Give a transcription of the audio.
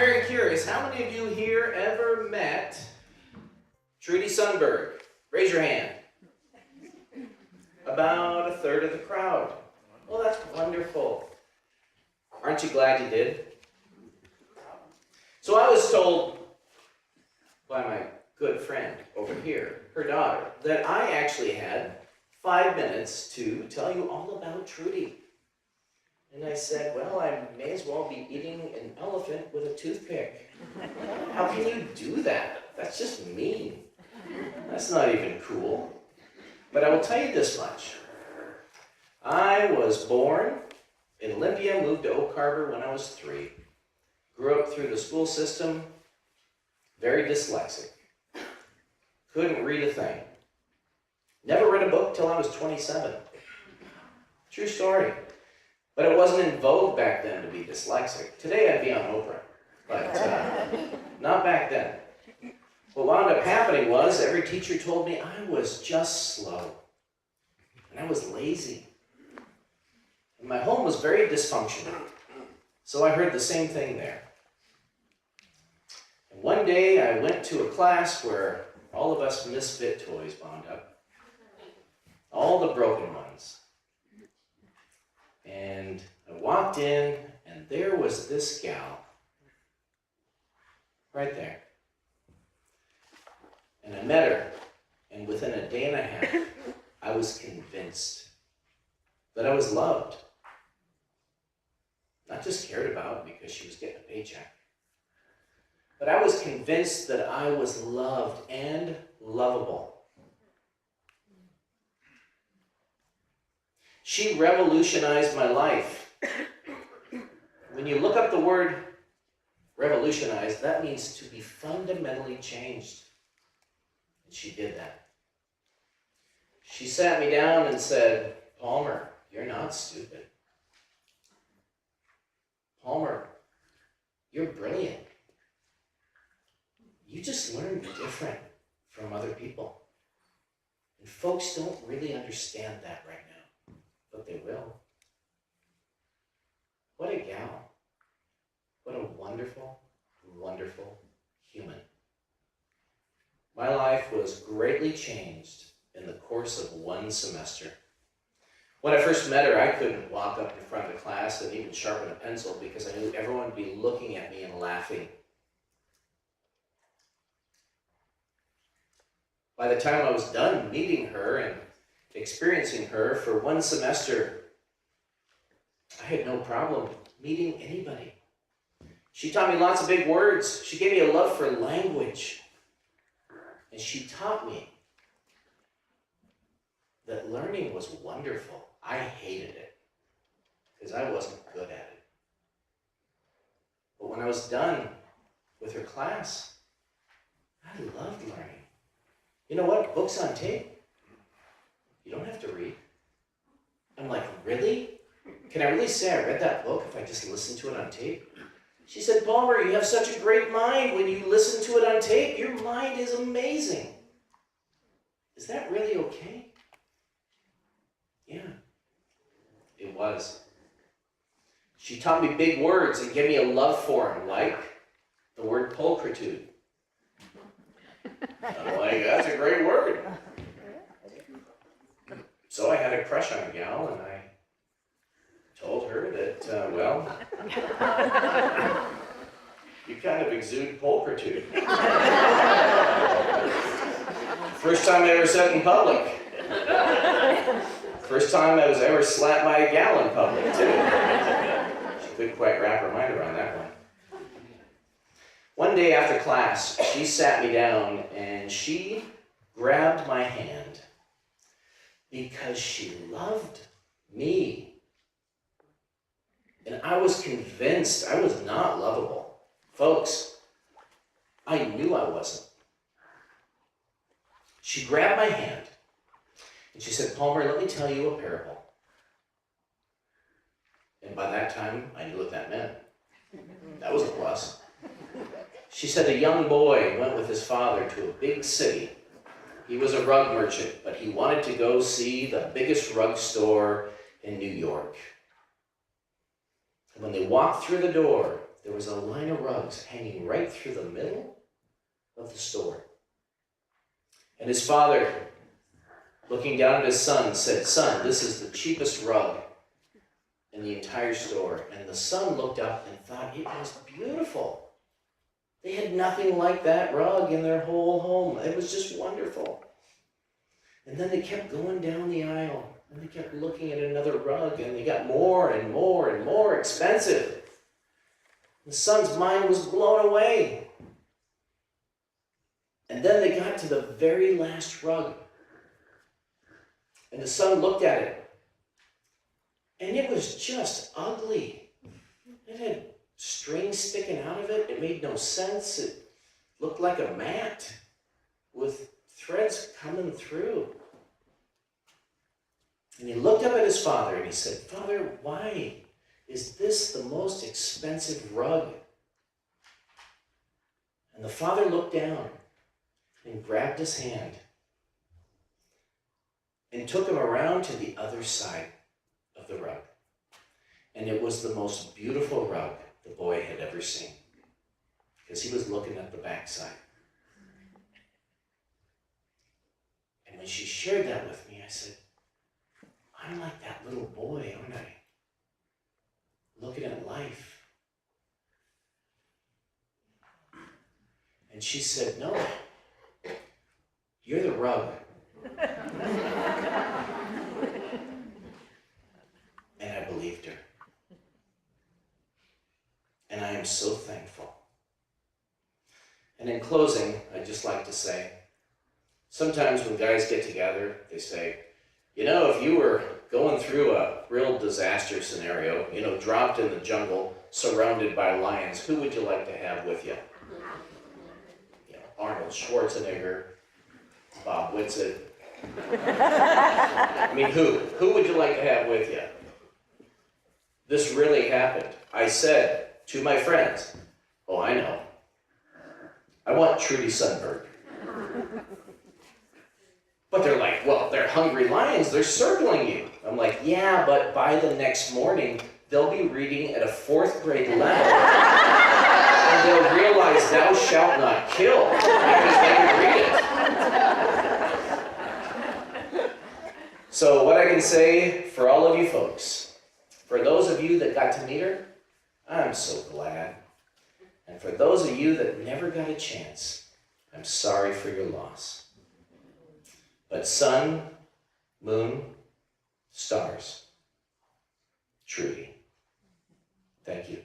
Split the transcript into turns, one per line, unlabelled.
very curious. How many of you here ever met Trudy Sundberg? Raise your hand. About a third of the crowd. Well, that's wonderful. Aren't you glad you did? So I was told by my good friend over here, her daughter, that I actually had 5 minutes to tell you all about Trudy. And I said, well, I may as well be eating an elephant with a toothpick. How can you do that? That's just mean. That's not even cool. But I will tell you this much. I was born in Olympia, moved to Oak Harbor when I was 3. Grew up through the school system, very dyslexic. Couldn't read a thing. Never read a book till I was 27. True story. But it wasn't in vogue back then to be dyslexic. Today I'd be on Oprah, but not back then. What wound up happening was every teacher told me I was just slow, and I was lazy. And my home was very dysfunctional, so I heard the same thing there. And one day I went to a class where all of us misfit toys wound up, all the broken ones. And I walked in, and there was this gal, right there. And I met her, and within a day and a half, I was convinced that I was loved. Not just cared about because she was getting a paycheck, but I was convinced that I was loved and lovable. She revolutionized my life. When you look up the word revolutionize, that means to be fundamentally changed. And she did that. She sat me down and said, Palmer, you're not stupid. Palmer, you're brilliant. You just learned different from other people. And folks don't really understand that right now, but they will. What a gal. What a wonderful, wonderful human. My life was greatly changed in the course of one semester. When I first met her, I couldn't walk up in front of the class and even sharpen a pencil because I knew everyone would be looking at me and laughing. By the time I was done meeting her and experiencing her for one semester, I had no problem meeting anybody. She taught me lots of big words. She gave me a love for language. And she taught me that learning was wonderful. I hated it because I wasn't good at it. But when I was done with her class, I loved learning. You know what? Books on tape. You don't have to read. I'm like, really? Can I really say I read that book if I just listened to it on tape? She said, Palmer, you have such a great mind when you listen to it on tape. Your mind is amazing. Is that really okay? Yeah, it was. She taught me big words and gave me a love for them, like the word pulchritude. I'm like, that's a great word. So I had a crush on a gal, and I told her that, well, you kind of exude pulchritude. First time I ever said it in public. First time I was ever slapped by a gal in public, too. She couldn't quite wrap her mind around that one. One day after class, she sat me down and she grabbed my hand because she loved me. And I was convinced I was not lovable. Folks, I knew I wasn't. She grabbed my hand and she said, Palmer, let me tell you a parable. And by that time, I knew what that meant. That was a plus. She said a young boy went with his father to a big city. He was a rug merchant, but he wanted to go see the biggest rug store in New York. And when they walked through the door, there was a line of rugs hanging right through the middle of the store. And his father, looking down at his son, said, "Son, this is the cheapest rug in the entire store." And the son looked up and thought it was beautiful. They had nothing like that rug in their whole home. It was just wonderful. And then they kept going down the aisle, and they kept looking at another rug, and they got more and more and more expensive. The son's mind was blown away. And then they got to the very last rug. And the son looked at it. And it was just ugly. It had strings sticking out of it. It made no sense. It looked like a mat with threads coming through. And he looked up at his father and he said, "Father, why is this the most expensive rug?" And the father looked down and grabbed his hand and took him around to the other side of the rug. And it was the most beautiful rug the boy had ever seen, because he was looking at the backside. And when she shared that with me, I said, "I'm like that little boy, aren't I? Looking at life." And she said, "No, you're the rug." And I believed her. And I am so thankful. And in closing, I'd just like to say, sometimes when guys get together, they say, "You know, if you were going through a real disaster scenario, dropped in the jungle, surrounded by lions, who would you like to have with you?" Arnold Schwarzenegger, Bob Whitsitt. I mean, who would you like to have with you? This really happened. I said to my friends, "Oh, I know. I want Trudy Sundberg." But they're like, "Well, they're hungry lions. They're circling you." I'm like, "Yeah, but by the next morning, they'll be reading at a 4th grade level. And they'll realize 'Thou shalt not kill,' because they can read it." So what I can say for all of you folks, for those of you that got to meet her, I'm so glad. And for those of you that never got a chance, I'm sorry for your loss. But sun, moon, stars, Trudy, thank you.